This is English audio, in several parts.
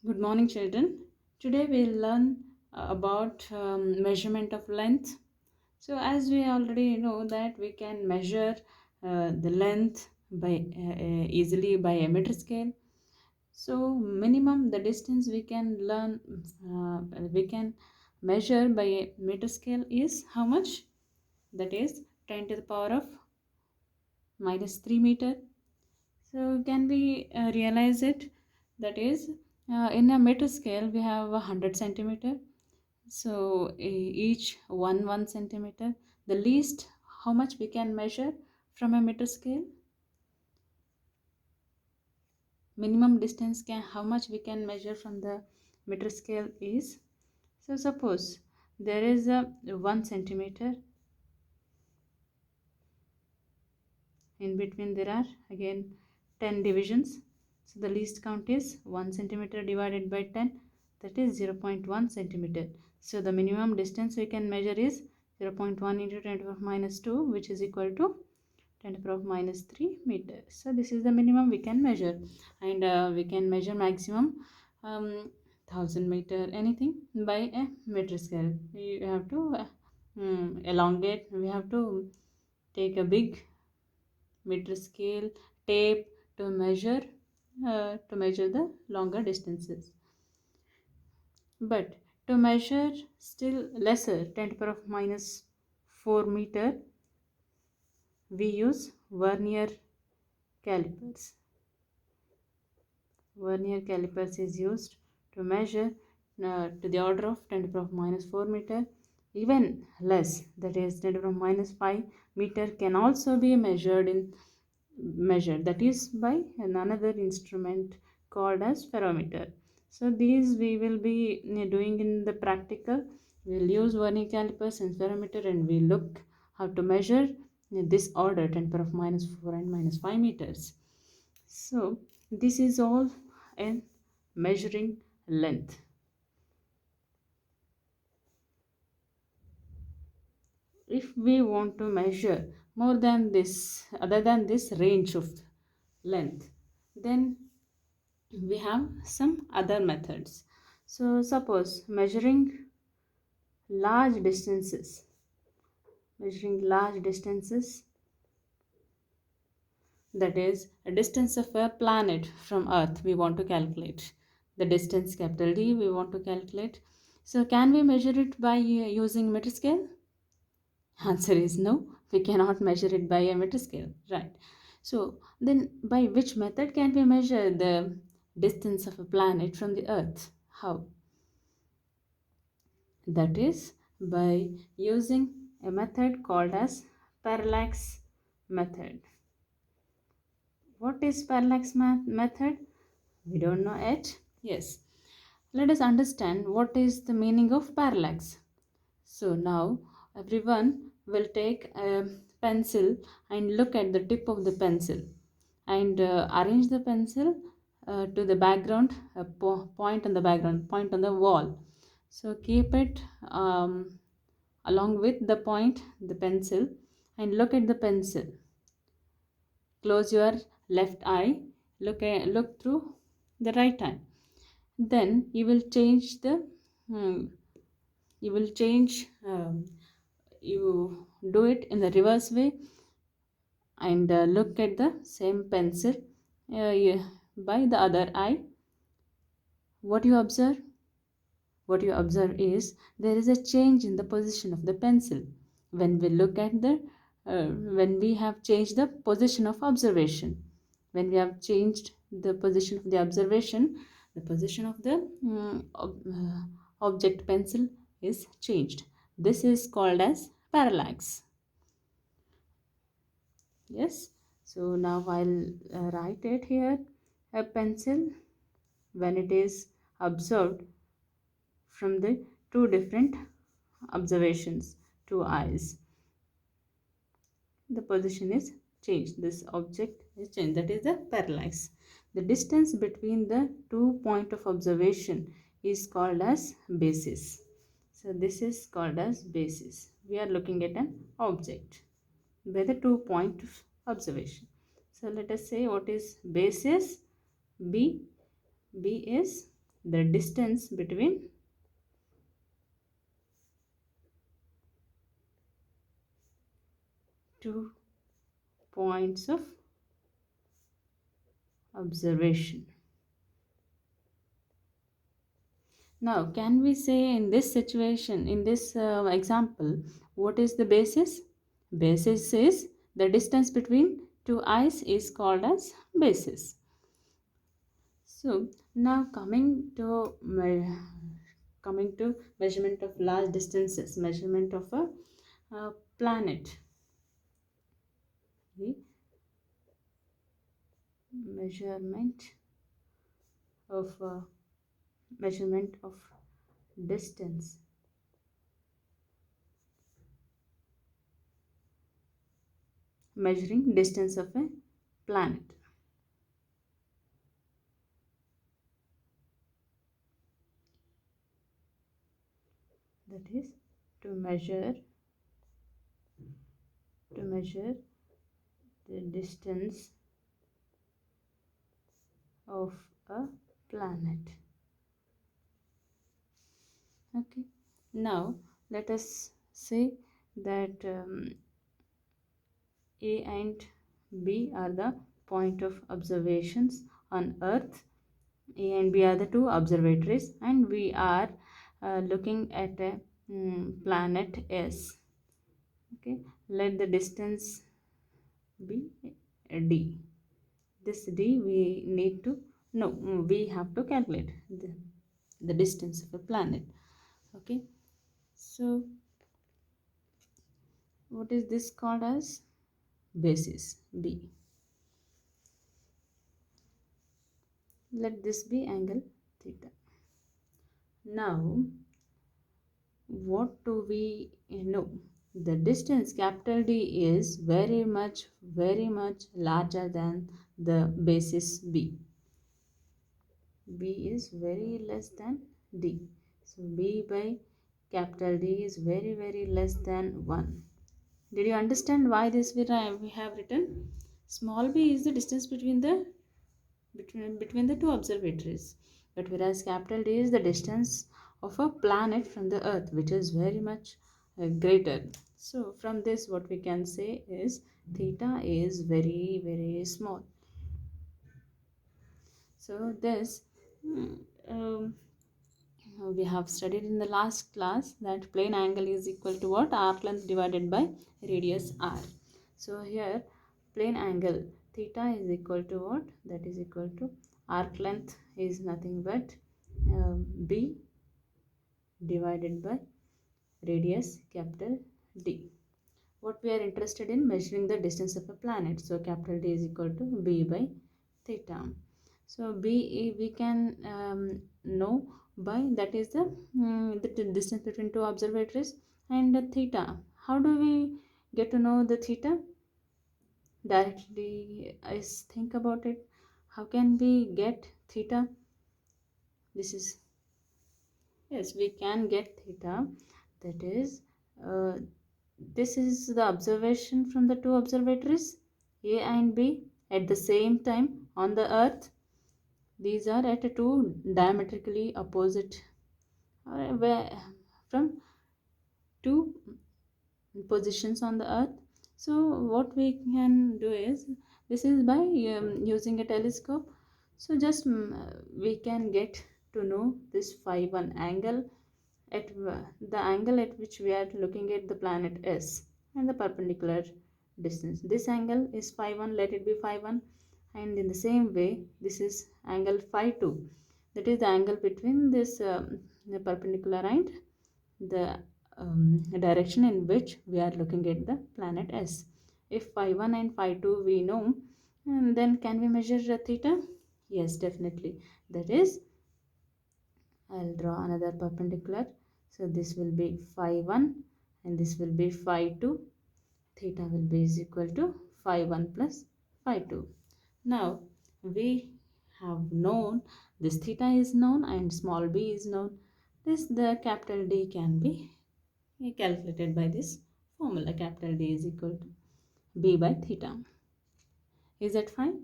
Good morning, children. Today we'll learn about measurement of length. So, as we already know that we can measure the length by easily by a meter scale. So, minimum the distance we can measure by a meter scale is how much? That is 10 to the power of minus 3 meter. So can we realize it? That is, in a meter scale, we have 100 centimeter. So each one centimeter. The least how much we can measure from a meter scale. Minimum distance can how much we can measure from the meter scale is. So suppose there is a 1 centimeter. In between there are again 10 divisions. So the least count is 1 centimeter divided by 10, that is 0.1 centimeter. So the minimum distance we can measure is 0.1 into 10 to the power minus 2, which is equal to 10 to the power minus 3 meters. So this is the minimum we can measure, and we can measure maximum 1000 meter anything by a meter scale. We have to elongate, we have to take a big meter scale tape to measure the longer distances. But to measure still lesser 10 to the power of minus 4 meter, we use vernier calipers. Vernier calipers is used to measure to the order of 10 to the power of minus 4 meter. Even less, that is 10 to the power of minus 5 meter, can also be measured, that is by another instrument called as ferrometer. So these we will be doing in the practical. We'll use vernier calipers and ferrometer, and we look how to measure this order 10 to the power of minus 4 and minus 5 meters. So this is all in measuring length. If we want to measure more than this, other than this range of length, then we have some other methods. So suppose large distances measuring large distances, that is a distance of a planet from earth, we want to calculate the distance capital D, we want to calculate. So can we measure it by using meter scale? Answer is no, we cannot measure it by a meter scale, right? So then by which method can we measure the distance of a planet from the earth? How? That is by using a method called as parallax method. What is parallax method? We don't know it. Yes. Let us understand what is the meaning of parallax. So now everyone will take a pencil and look at the tip of the pencil and arrange the pencil to the background, point on the background, point on the wall. So keep it along with the point, the pencil, and look at the pencil. Close your left eye, look through the right eye. Then you will change hmm, you will change you do it in the reverse way and look at the same pencil by the other eye. What you observe? What you observe is there is a change in the position of the pencil when we look at the when we have changed the position of observation. When we have changed the position of the observation, the position of the object pencil is changed. This is called as parallax. Yes. So now I'll write it here. A pencil, when it is observed from the two different observations, two eyes, the position is changed, this object is changed, that is the parallax. The distance between the two point of observation is called as basis. So this is called as basis. We are looking at an object by the 2 point of observation. So let us say what is basis. B is the distance between two points of observation. Now, can we say in this situation, in this example, what is the basis? Basis is the distance between two eyes is called as basis. So now coming to measurement of large distances, measurement of a planet. The of measurement of distance. Measuring distance of a planet. That is to measure the distance of a planet. Okay, now let us say that A and B are the point of observations on Earth. A and B are the two observatories, and we are looking at a planet S. Okay, let the distance be D. This D we need to know, we have to calculate the distance of a planet. Okay, so what is this called as? Basis B. Let this be angle theta. Now what do we know? The distance capital D is very much larger than the basis B. B is very less than D. So B by capital D is very less than 1. Did you understand why this we have written? Small b is the distance between the two observatories, but whereas capital D is the distance of a planet from the Earth, which is very much greater. So from this what we can say is theta is very small. So this um, we have studied in the last class that plane angle is equal to what? Arc length divided by radius r. So here plane angle theta is equal to what? That is equal to arc length is nothing but b divided by radius capital D. What we are interested in, measuring the distance of a planet. So capital D is equal to b by theta. So b we can know by, that is the distance between two observatories, and the theta. How do we get to know the theta? Directly, I think about it. How can we get theta? This is, yes, we can get theta. That is, this is the observation from the two observatories A and B at the same time on the Earth. These are at two diametrically opposite from two positions on the Earth. So what we can do is, this is by using a telescope. So just we can get to know this phi 1 angle at the angle at which we are looking at the planet S, and the perpendicular distance. This angle is phi 1, let it be phi 1, and in the same way this is angle phi 2, that is the angle between this the perpendicular and the direction in which we are looking at the planet S. If phi 1 and phi 2 we know, and then can we measure theta? Yes, definitely. That is, I'll draw another perpendicular. So this will be phi 1 and this will be phi 2. Theta will be is equal to phi 1 plus phi 2. Now we have known this theta is known and small b is known. This the capital D can be calculated by this formula. Capital D is equal to b by theta. Is that fine?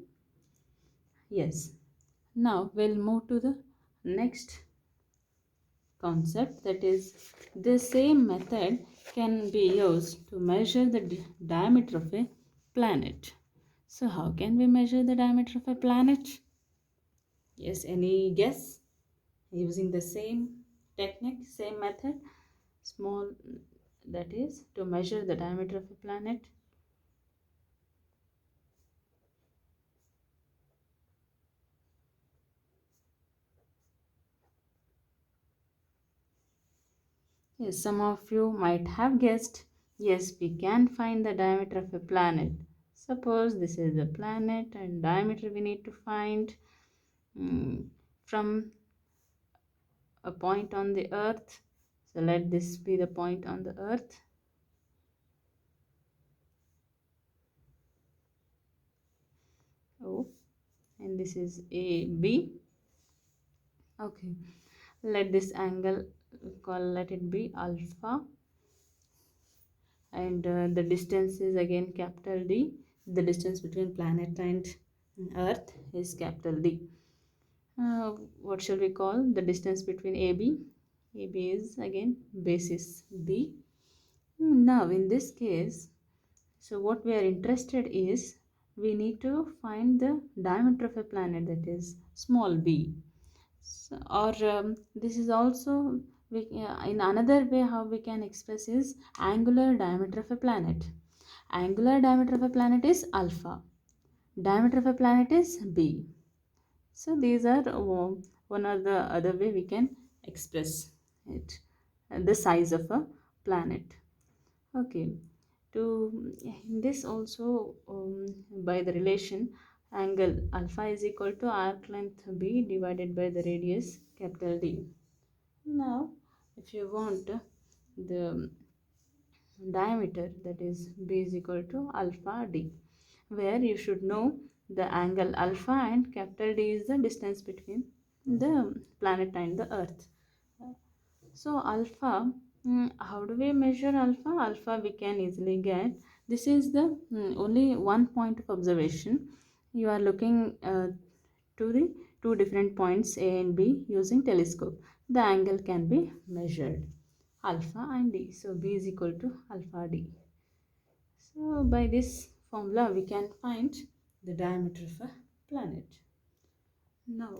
Yes. Now we'll move to the Next concept, that is, the same method can be used to measure the diameter of a planet. So how can we measure the diameter of a planet? Yes, any guess? Using the same technique, same method, small, that is to measure the diameter of a planet. Yes, some of you might have guessed. Yes, we can find the diameter of a planet. Suppose this is the planet and diameter we need to find from a point on the earth. So let this be the point on the earth. Oh, and this is AB. Okay, let this angle let it be alpha, and the distance is again capital D. The distance between planet and earth is capital D. What shall we call the distance between AB? AB is again basis B. Now in this case, so what we are interested is we need to find the diameter of a planet, that is small b. So, or this is also in another way how we can express is angular diameter of a planet. Angular diameter of a planet is alpha. Diameter of a planet is b. So these are one or the other way we can express it, the size of a planet. Okay, to in this also by the relation, angle alpha is equal to arc length b divided by the radius capital D. Now if you want the diameter, that is b is equal to alpha d, where you should know the angle alpha and capital D is the distance between the planet and the earth. So alpha, how do we measure alpha? Alpha we can easily get. This is the only one point of observation. You are looking to the two different points A and B using telescope. The angle can be measured, alpha and D. So B is equal to alpha D. So by this formula we can find the diameter of a planet. Now